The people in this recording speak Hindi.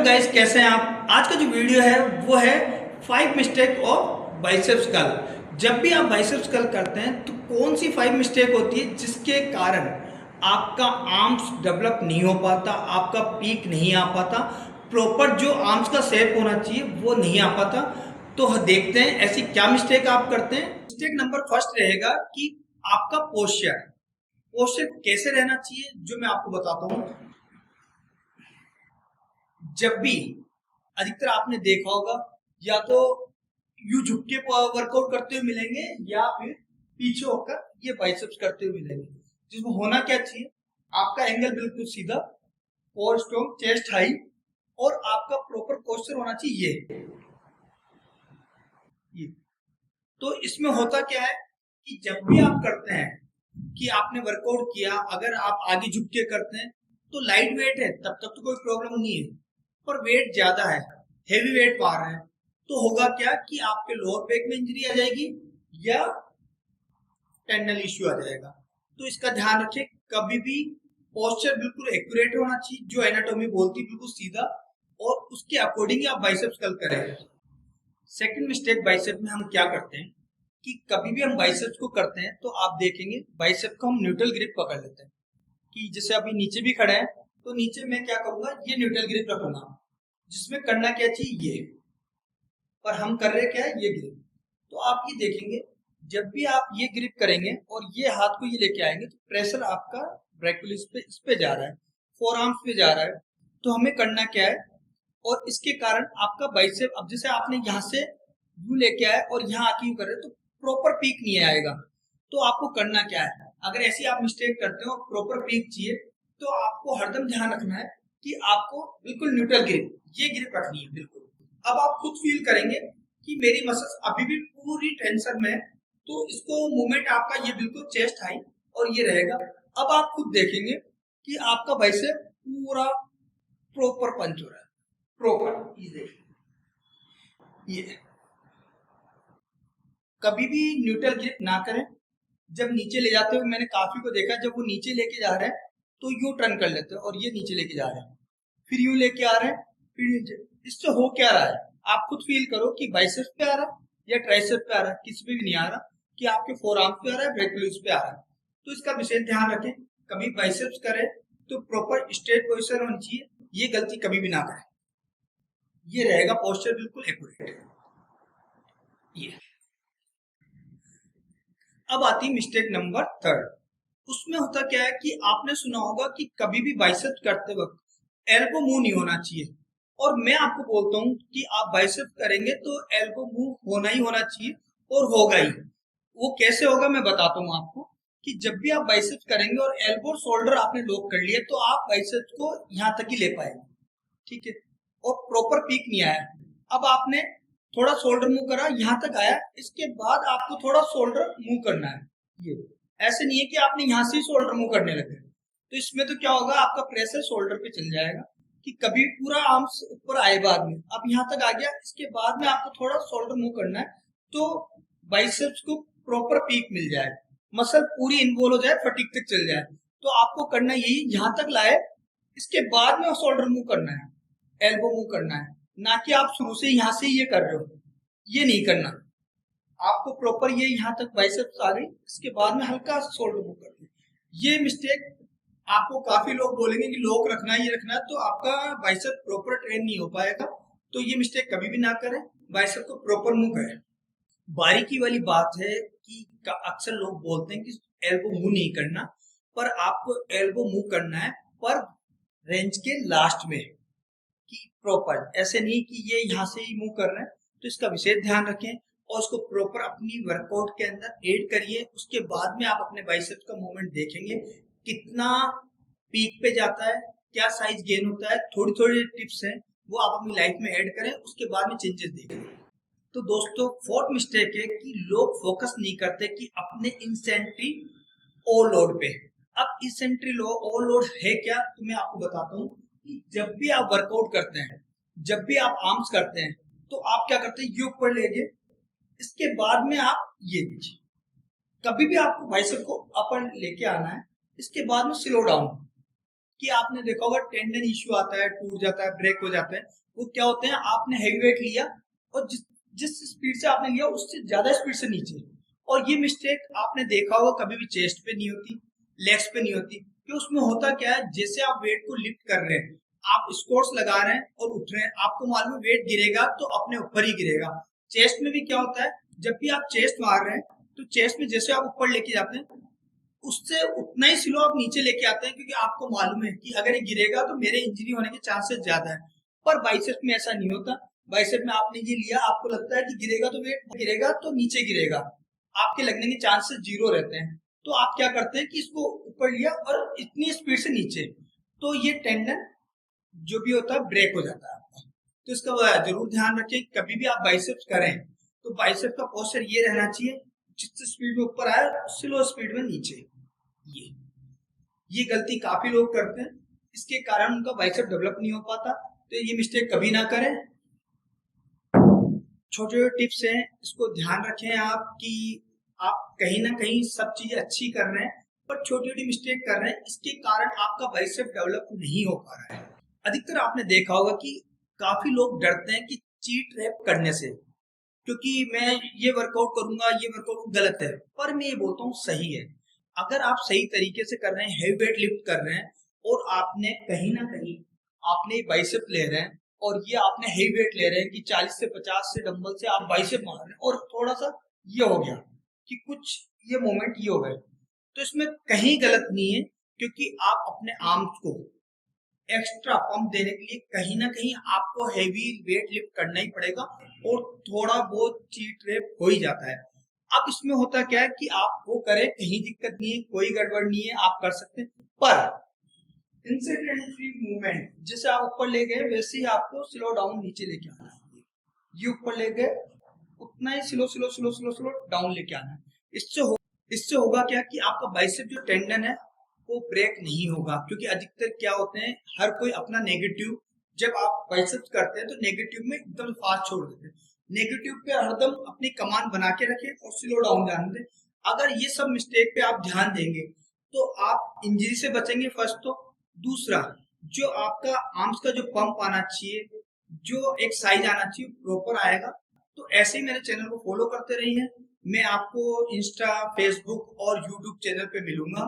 गाइस, कैसे हैं आप। आज का जो वीडियो है वो है 5 मिस्टेक ऑफ बाइसेप्स कर्ल। जब भी आप बाइसेप्स कर्ल करते हैं तो कौन सी 5 मिस्टेक होती है जिसके कारण आपका आर्म्स डेवलप नहीं हो पाता, आपका पीक नहीं आ पाता, प्रॉपर जो आर्म्स का शेप होना चाहिए वो नहीं आ पाता। तो देखते हैं ऐसी क्या मिस्टेक आप करते हैं। मिस्टेक नंबर फर्स्ट रहेगा कि आपका पोस्चर पोस्चर कैसे रहना चाहिए, जो मैं आपको बताता हूँ। जब भी अधिकतर आपने देखा होगा, या तो यू झुक के वर्कआउट करते हुए मिलेंगे या फिर पीछे होकर ये बाइसेप्स करते हुए मिलेंगे। जिसमें होना क्या चाहिए, आपका एंगल बिल्कुल सीधा, कोर स्ट्रॉन्ग, चेस्ट हाई, और आपका प्रॉपर पोस्चर होना चाहिए ये। तो इसमें होता क्या है कि जब भी आप करते हैं कि आपने वर्कआउट किया, अगर आप आगे झुक के करते हैं तो लाइट वेट है तब तक तो कोई प्रॉब्लम नहीं है, पर वेट ज्यादा है, हेवी वेट पा रहे हैं, तो होगा क्या कि आपके लोअर बैक में इंजरी आ जाएगी या टेंडन इश्यू आ जाएगा। तो इसका ध्यान रखें, कभी भी पोस्चर बिल्कुल एक्यूरेट होना चाहिए, जो एनाटॉमी बोलती है बिल्कुल सीधा, और उसके अकॉर्डिंग आप बाइसेप्स कर्ल करें। सेकंड मिस्टेक बाइसेप में हम क्या करते हैं कि कभी भी हम बाइसेप्स को करते हैं तो आप देखेंगे बाइसेप को हम न्यूट्रल ग्रिप पकड़ लेते हैं। कि जैसे अभी नीचे भी खड़े हैं तो नीचे मैं क्या करूंगा, ये न्यूट्रल ग्रिप रखूंगा, जिसमें करना क्या चाहिए ये, पर हम कर रहे क्या है ये ग्रिप। तो आप ये देखेंगे जब भी आप ये ग्रिप करेंगे और ये हाथ को ये लेके आएंगे तो प्रेशर आपका ब्रैकियोलिस पे इस पे जा रहा है, फोर आर्म्स पे जा रहा है। तो हमें करना क्या है, और इसके कारण आपका बाइसेप, अब जैसे आपने यहाँ से यू लेके आए और यहाँ आके यू कर रहे तो प्रॉपर पीक नहीं आएगा। तो आपको करना क्या है, अगर ऐसी आप मिस्टेक करते हो प्रॉपर पीक चाहिए तो आपको हरदम ध्यान रखना है कि आपको बिल्कुल न्यूट्रल ग्रिप, ये ग्रिप रखनी है बिल्कुल। अब आप खुद फील करेंगे कि मेरी मसल्स अभी भी पूरी टेंशन में है, तो इसको मूवमेंट आपका ये बिल्कुल चेस्ट हाई और ये रहेगा। अब आप खुद देखेंगे कि आपका बाइसेप पूरा प्रॉपर पंच हो रहा है, प्रॉपर। ये कभी भी न्यूट्रल ग्रिप ना करें। जब नीचे ले जाते हुए मैंने काफी को देखा, जब वो नीचे लेके जा रहे हैं तो यूं टर्न कर लेते हैं और ये नीचे लेके जा रहे हैं, फिर यूं लेके आ रहे हैं, फिर नीचे। इससे हो क्या रहा है, आप खुद फील करो कि बाइसेप्स पे आ रहा है या ट्राइसेप पे आ रहा है, किसी पे भी नहीं आ रहा, कि आपके फोर आर्म्स पे आ रहा है, ब्रैकियोलिस पे आ रहा है। तो इसका विशेष ध्यान रखें, कभी बाइसेप्स करें तो प्रॉपर स्ट्रेट पोजिशन होनी चाहिए, ये गलती कभी भी ना करें। ये रहेगा पोस्चर बिल्कुल एक्यूरेट। ये अब आती है मिस्टेक नंबर थर्ड। उसमें होता क्या है कि आपने सुना होगा कि कभी भी बाइसेप्स करते वक्त एल्बो मूव नहीं होना चाहिए, और मैं आपको बोलता हूं कि आप बाइसेप्स करेंगे तो एल्बो मूव होना ही होना चाहिए, और होगा ही। वो कैसे होगा मैं बताता हूँ आपको, कि जब भी आप बाइसेप्स करेंगे और एल्बो और शोल्डर आपने लॉक कर लिया तो आप बाइसेप्स को यहाँ तक ही ले पाएंगे, ठीक है, और प्रॉपर पीक नहीं आया। अब आपने थोड़ा शोल्डर मूव करा, यहाँ तक आया, इसके बाद आपको थोड़ा शोल्डर मूव करना है। ये ऐसे नहीं है कि आपने यहाँ से ही शोल्डर मूव करने लगे, तो इसमें तो क्या होगा, आपका प्रेशर शोल्डर पे चल जाएगा कि कभी पूरा आर्म्स ऊपर आए बाद में। अब यहाँ तक आ गया, इसके बाद में आपको थोड़ा शोल्डर मूव करना है तो बाइसेप्स को प्रॉपर पीक मिल जाए, मसल पूरी इन्वॉल्व हो जाए, फटीग तक चल जाए। तो आपको करना यही, यहाँ तक लाए, इसके बाद में शोल्डर मूव करना है, एल्बो मूव करना है, ना कि आप शुरू से यहाँ से ये कर रहे हो, ये नहीं करना। आपको प्रॉपर ये यहाँ तक बाइसेप्स आ गई, इसके बाद में हल्का शोल्डर मूव कर दिया। ये मिस्टेक आपको काफी लोग बोलेंगे कि लॉक रखना है, ये रखना है, तो आपका बाइसेप प्रॉपर ट्रेन नहीं हो पाएगा। तो ये मिस्टेक कभी भी ना करें, बाइसेप को प्रॉपर मूव करें। बारीकी वाली बात है कि अक्सर लोग बोलते हैं कि एल्बो मूव नहीं करना, पर आपको एल्बो मूव करना है, पर रेंज के लास्ट में, कि प्रॉपर ऐसे नहीं कि ये यहाँ से ही मूव कर रहे हैं। तो इसका विशेष ध्यान रखें और उसको प्रॉपर अपनी वर्कआउट के अंदर ऐड करिए। उसके बाद में आप अपने बाइसेप्स का मूवमेंट देखेंगे कितना पीक पे जाता है, क्या साइज गेन होता है। थोड़ी थोड़ी टिप्स हैं वो आप अपनी लाइफ में ऐड करें, उसके बाद में चेंजेस देखेंगे। तो दोस्तों, फोर्थ मिस्टेक है कि लोग फोकस नहीं करते कि अपने इंसेंट्री ओवरलोड पे। अब इंसेंट्री ओवरलोड है क्या, तो मैं आपको बताता हूँ कि जब भी आप वर्कआउट करते हैं, जब भी आप आर्म्स करते हैं, तो आप क्या करते हैं, ये ऊपर लेंगे, इसके बाद में आप ये नीचे। कभी भी आपको बाइसेप को अपर लेके आना है, इसके बाद में स्लो डाउन, कि आपने देखा होगा टेंडन इश्यू आता है, टूट जाता है, ब्रेक हो जाता है। वो क्या होते हैं, आपने हैवी वेट लिया और जिस जिस स्पीड से आपने लिया उससे ज्यादा स्पीड से नीचे। और ये मिस्टेक आपने देखा होगा कभी भी चेस्ट पे नहीं होती, लेग्स पे नहीं होती। कि उसमें होता क्या है, जैसे आप वेट को लिफ्ट कर रहे हैं, आप स्क्वाट्स लगा रहे हैं और उठ रहे हैं, आपको मालूम है वेट गिरेगा तो अपने ऊपर ही गिरेगा। चेस्ट में भी क्या होता है, जब भी आप चेस्ट मार रहे हैं तो चेस्ट में जैसे आप ऊपर लेके जाते हैं उससे उतना ही स्लो आप नीचे लेके आते हैं, क्योंकि आपको मालूम है कि अगर ये गिरेगा तो मेरे इंजरी होने के चांसेस ज्यादा है। पर बाइसेप में ऐसा नहीं होता। बाइसेप में आपने ये लिया, आपको लगता है कि गिरेगा तो वेट गिरेगा तो नीचे गिरेगा, आपके लगने के चांसेस जीरो रहते हैं। तो आप क्या करते हैं कि इसको ऊपर लिया और इतनी स्पीड से नीचे, तो ये टेंडन जो भी होता है ब्रेक हो जाता है आपका। तो इसका जरूर ध्यान रखें, कभी भी आप बाइसेप्स करें तो बाइसेप का पोस्चर ये रहना चाहिए, जितनी स्पीड में ऊपर आए स्लो स्पीड में नीचे। ये ये गलती काफी लोग करते हैं, इसके कारण उनका बाइसेप डेवलप नहीं हो पाता। तो ये मिस्टेक कभी ना करें। छोटे छोटे टिप्स हैं, इसको ध्यान रखें आप कि आप कहीं ना कहीं सब चीजें अच्छी कर रहे हैं पर छोटी छोटी मिस्टेक कर रहे हैं, इसके कारण आपका बाइसेप डेवलप नहीं हो पा रहा है। अधिकतर आपने देखा होगा कि काफी लोग डरते हैं कि चीट रैप करने से, क्योंकि मैं ये वर्कआउट करूंगा, ये वर्कआउट गलत है। पर मैं ये बोलता हूँ सही है। अगर आप सही तरीके से कर रहे हैं, हैवी वेट लिफ्ट कर रहे हैं और आपने कहीं ना कहीं आपने बाइसेप ले रहे हैं और ये आपने हैवी वेट ले रहे हैं कि 40 से 50 से डंबल से आप बाइसेप मार रहे हैं और थोड़ा सा ये हो गया कि कुछ ये मोमेंट ये हो गए, तो इसमें कहीं गलत नहीं है, क्योंकि आप अपने आर्म्स को एक्स्ट्रा पंप देने के लिए कहीं ना कहीं आपको हैवी वेट लिफ्ट करना ही पड़ेगा और थोड़ा बहुत चीट रैप हो ही जाता है। अब इसमें होता क्या है कि आप वो करें, कहीं दिक्कत नहीं है, कोई गड़बड़ नहीं है, आप कर सकते हैं। पर इंसिडेंटली मूवमेंट जैसे आप ऊपर ले गए वैसे ही आपको स्लो डाउन नीचे लेके आना है। ये ऊपर ले गए उतना ही slow slow slow slow slow down लेके आना है। इससे होगा क्या कि आपका बाइसेप जो टेंडन है वो ब्रेक नहीं होगा, क्योंकि अधिकतर क्या होते हैं, हर कोई अपना नेगेटिव जब आप बाइसेप्स करते हैं तो नेगेटिव में एकदम फास्ट छोड़ देते हैं। नेगेटिव पे हरदम अपनी कमान बना के रखें और स्लो डाउन जाने दें। अगर ये सब मिस्टेक पे आप ध्यान देंगे तो आप इंजरी से बचेंगे फर्स्ट। तो दूसरा, जो आपका आर्म्स का जो पंप आना चाहिए, जो एक साइज आना चाहिए प्रॉपर आएगा। तो ऐसे ही मेरे चैनल को फॉलो करते रहिए। मैं आपको इंस्टा, फेसबुक और यूट्यूब चैनल पे मिलूंगा।